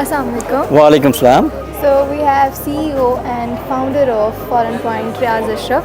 Assalamu alaikum. Walaikum salam. So we have CEO and founder of Foreign Point, Riaz Ashraf.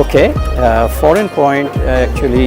Okay, Foreign Point actually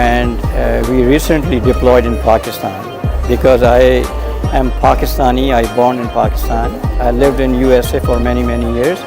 and we recently deployed in Pakistan because I am Pakistani, I born in Pakistan. I lived in USA for many years.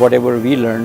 whatever we learn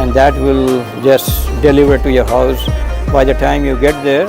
and that will just deliver to your house. By the time you get there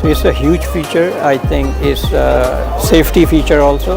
So it's a huge feature. I think it's a safety feature also.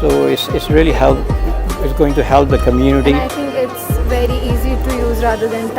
So it's really it's going to help the community. And I think it's very easy to use rather than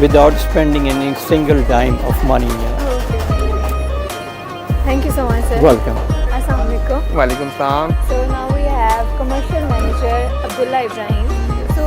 without spending any single dime of money. Thank you so much, sir. Welcome. Assalamu alaikum. Walaikum salam. So now we have commercial manager Abdullah Ibrahim. So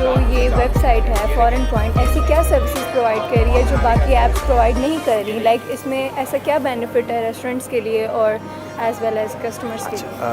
جو یہ web site ہے فورن point ایسی کیا services provide کر رہی ہے جو باقی ایپس پرووائڈ نہیں کر رہی؟ لائک اس میں ایسا کیا بینیفٹ ہے ریسٹورینٹس کے لیے اور ایز ویل ایز کسٹمرس کے لیے؟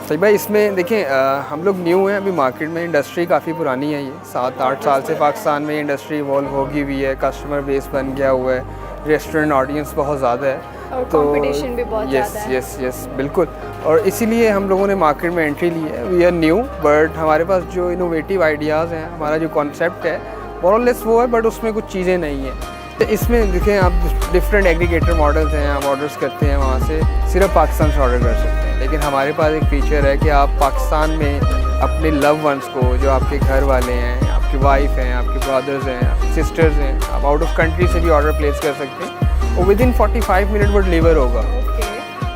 صحیح بھائی، اس میں دیکھیں ہم لوگ نیو ہیں ابھی مارکیٹ میں. انڈسٹری کافی پرانی ہے، یہ 7-8 سال سے پاکستان میں انڈسٹری ایوالو ہوگی ہوئی ہے. کسٹمر بیس بن گیا ہوا ہے، ریسٹورینٹ آڈینس بہت زیادہ ہے اور کمپٹیشن بھی بہت زیادہ ہے. یس بالکل. اور اسی لیے ہم لوگوں نے مارکیٹ میں انٹری لی ہے. وی آر نیو بٹ ہمارے پاس جو انوویٹیو آئیڈیاز ہیں، ہمارا جو کانسیپٹ ہے مور اور لیس وہ ہے، بٹ اس میں کچھ چیزیں نہیں ہیں. تو اس میں دیکھیں آپ ڈفرینٹ ایگریگیٹر ماڈلز ہیں، آپ آرڈرس کرتے ہیں وہاں سے صرف پاکستان سے آرڈر کر سکتے ہیں. لیکن ہمارے پاس ایک فیچر ہے کہ آپ پاکستان میں اپنے لو ونس کو، جو آپ کے گھر والے ہیں، آپ کی وائف ہیں، آپ کے برادرز ہیں، آپ کی سسٹرز ہیں، آپ آؤٹ آف کنٹری سے بھی آرڈر پلیس کر سکتے ہیں اور ود ان 45 منٹ وہ ڈلیور ہوگا.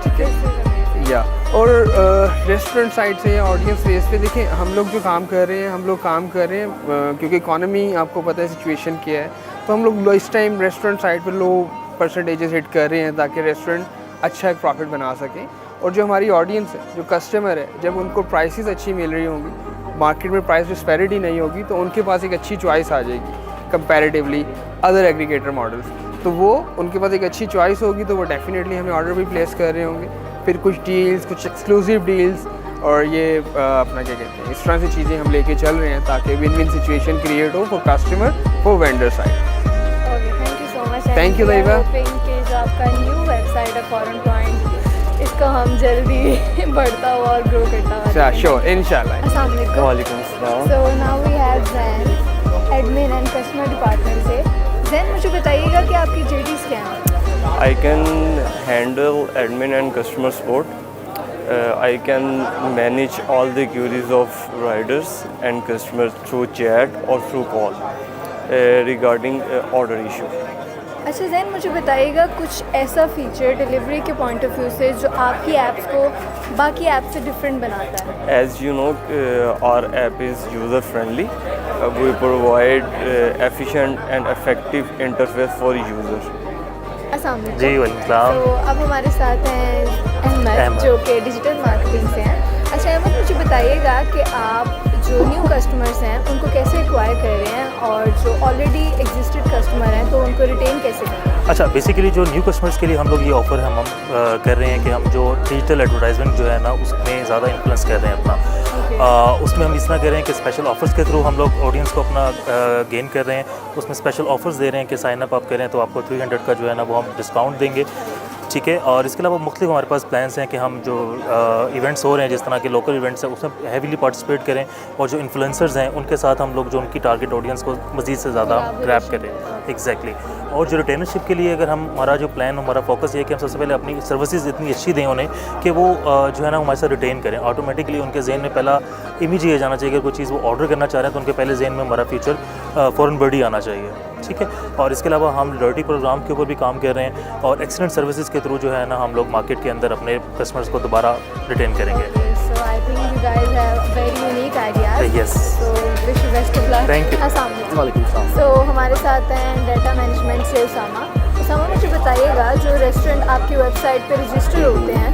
ٹھیک ہے یا اور ریسٹورینٹ سائڈ سے یا آڈینس بیس پہ دیکھیں ہم لوگ جو کام کر رہے ہیں کیونکہ اکانومی آپ کو پتہ ہے سچویشن کیا ہے، تو ہم لوگ اس ٹائم ریسٹورینٹ سائڈ پہ لو پرسنٹیجز ہٹ کر رہے ہیں تاکہ ریسٹورینٹ اچھا ایک پروفٹ بنا سکیں. اور جو ہماری آڈینس ہے، جو کسٹمر ہے، جب ان کو پرائسز اچھی مل رہی ہوں گی، مارکیٹ میں پرائس ڈسپیرٹی نہیں ہوگی، تو ان کے پاس ایک اچھی چوائس آ جائے گی کمپیریٹیولی ادر ایگریگیٹر ماڈلس. تو وہ ان کے پاس ایک اچھی چوائس ہوگی تو وہ ڈیفینیٹلی ہمیں آرڈر بھی پلیس کر رہے ہوں گے. پھر کچھ ڈیلز، کچھ ایکسکلوسیو ڈیلز اور یہ اپنا کیا کہتے ہیں، اس طرح سے چیزیں ہم لے کے چل رہے ہیں تاکہ ون ون سچویشن کریٹ ہو for customer, for vendor side. Thank you so much. Thank you Tayyaba. کہ جو آپ کا نیو ویب سائٹ ہے فورن پوائنٹ، اس کو ہم جلدی بڑھتا ہوا اور گرو کرتا ہوا. شیور، انشاءاللہ. السلام علیکم. وعلیکم السلام. So now we have Zain, admin and customer department سے. زین مجھے بتائیے گا کہ آپ کی ڈیوٹیز کیا ہیں؟ I can handle admin and customer support. I can manage all the queries of riders and customers through chat or through call regarding order issue. اچھا زین مجھے بتائیے گا کچھ ایسا فیچر ڈیلیوری کے پوائنٹ آف ویو سے جو آپ کی ایپس کو باقی ایپ سے ڈفرینٹ بناتا ہے. As you know, our app is user friendly. We provide efficient and effective interface for user. السلام علیکم. جی وعلیکم السلام. تو اب ہمارے ساتھ ہیں احمد جو کہ ڈیجیٹل مارکیٹنگ سے ہیں. اچھا احمد مجھے بتائیے گا کہ آپ جو نیو کسٹمرس ہیں ان کو کیسے ایکوائر کر رہے ہیں اور جو آلریڈی ایگزسٹڈ کسٹمر ہیں تو ان کو ریٹین کیسے کریں گے؟ اچھا بیسیکلی جو نیو کسٹمرس کے لیے ہم لوگ یہ آفر ہم کر رہے ہیں کہ ہم جو ڈیجیٹل ایڈورٹائزمنٹ جو ہے نا اس میں زیادہ انفلوئنس کر رہے ہیں اپنا. اس میں ہم اس طرح کر رہے ہیں کہ اسپیشل آفرس کے تھرو ہم لوگ آڈینس کو اپنا گین کر رہے ہیں. اس میں اسپیشل آفرس دے رہے ہیں کہ سائن اپ آپ کریں تو آپ کو 300 کا جو ہے نا وہ ہم ڈسکاؤنٹ دیں گے. ٹھیک ہے. اور اس کے علاوہ مختلف ہمارے پاس پلانس ہیں کہ ہم جو ایونٹس ہو رہے ہیں جس طرح کے لوکل ایونٹس ہیں اس میں ہیویلی پارٹیسپیٹ کریں اور جو انفلوئنسرز ہیں ان کے ساتھ ہم لوگ جو ان کی ٹارگیٹ آڈینس کو مزید سے زیادہ گریب کریں. ایگزیکٹلی. اور جو ریٹینرشپ کے لیے اگر ہمارا جو پلان ہمارا فوکس یہ ہے کہ ہم سب سے پہلے اپنی سروسز اتنی اچھی دیں انہیں کہ وہ جو ہے نا ہمارے ساتھ ریٹین کریں. آٹومیٹکلی ان کے ذہن میں پہلا امیج یہ جانا چاہیے کہ کوئی چیز وہ آرڈر کرنا چاہ رہے ہیں تو ان کے پہلے ذہن میں ہمارا فیوچر فوراً بڑی آنا چاہیے. ٹھیک ہے. اور اس کے علاوہ ہم لویلٹی پروگرام کے اوپر بھی کام کر رہے ہیں اور ایکسیلنٹ سروسز کے تھرو جو ہے نا ہم لوگ مارکیٹ کے اندر اپنے کسٹمرز کو دوبارہ ریٹین کریں گے. So I think you guys have very unique ideas. Yes. So wish you best of luck. Thank you. السلام علیکم. وعلیکم السلام. So ہمارے ساتھ ہیں ڈیٹا مینجمنٹ سے اسامہ. مجھے بتائیے گا جو ریسٹورینٹ آپ کی ویب سائٹ پہ رجسٹر ہوتے ہیں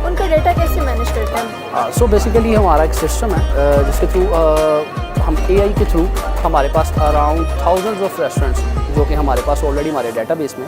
ان کا ڈیٹا کیسے مینیج کرتے ہیں؟ سو بیسیکلی ہمارا ایک سسٹم ہے جس کے تھرو ہم اے آئی کے تھرو ہمارے پاس اراؤنڈ تھاؤزنڈز آف ریسٹورینٹس جو کہ ہمارے پاس آلریڈی ہمارے ڈیٹا بیس میں.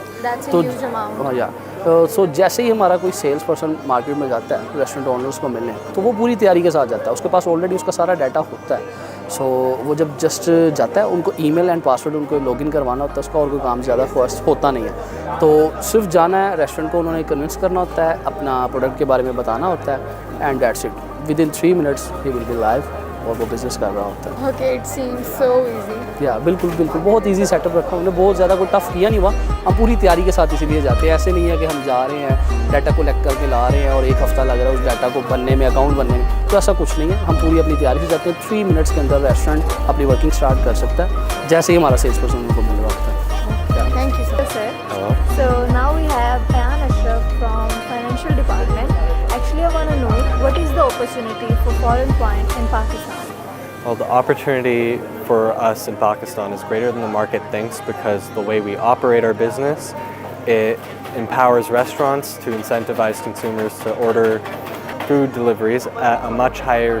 تو سو جیسے ہی ہمارا کوئی سیلس پرسن مارکیٹ میں جاتا ہے ریسٹورینٹ اونرس کو ملنے تو وہ پوری تیاری کے ساتھ جاتا ہے. اس کے پاس آلریڈی اس کا سارا ڈیٹا ہوتا ہے. سو وہ جب جسٹ جاتا ہے ان کو ای میل اینڈ پاسورڈ ان کو لاگ ان کروانا ہوتا ہے. اس کا اور کوئی کام زیادہ فاسٹ ہوتا نہیں ہے. تو صرف جانا ہے ریسٹورینٹ کو انہوں نے کنونس کرنا ہوتا ہے, اپنا پروڈکٹ کے بارے میں بتانا ہوتا ہے and that's it. Within 3 minutes ہی ول بی لائیو اور وہ بزنس کر رہا ہوتا ہے. Okay it seems so easy. یا بالکل بہت ایزی سیٹ اپ رکھا ہم نے. بہت زیادہ کوئی ٹف کیا نہیں ہوا. ہم پوری تیاری کے ساتھ اسی لیے جاتے ہیں. ایسے نہیں ہے کہ ہم جا رہے ہیں ڈیٹا کلیکٹ کر کے لا رہے ہیں اور ایک ہفتہ لگ رہا ہے اس ڈیٹا کو بننے میں, اکاؤنٹ بننے میں. تو ایسا کچھ نہیں ہے. ہم پوری اپنی تیاری سے جاتے ہیں. 3 منٹس کے اندر ریسٹورینٹ اپنی ورکنگ اسٹارٹ کر سکتا ہے جیسے ہی ہمارا سیلس پرسن ان کو مل رہا ہوتا ہے. Thank you sir. So now we have Ayan Ashraf from Financial Department. Actually I want to know what is the opportunity for Foreign Point in Pakistan? Well, the opportunity for us in Pakistan is greater than the market thinks because the way we operate our business, it empowers restaurants to incentivize consumers to order food deliveries at a much higher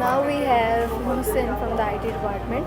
now we have Muhsin from the IT department.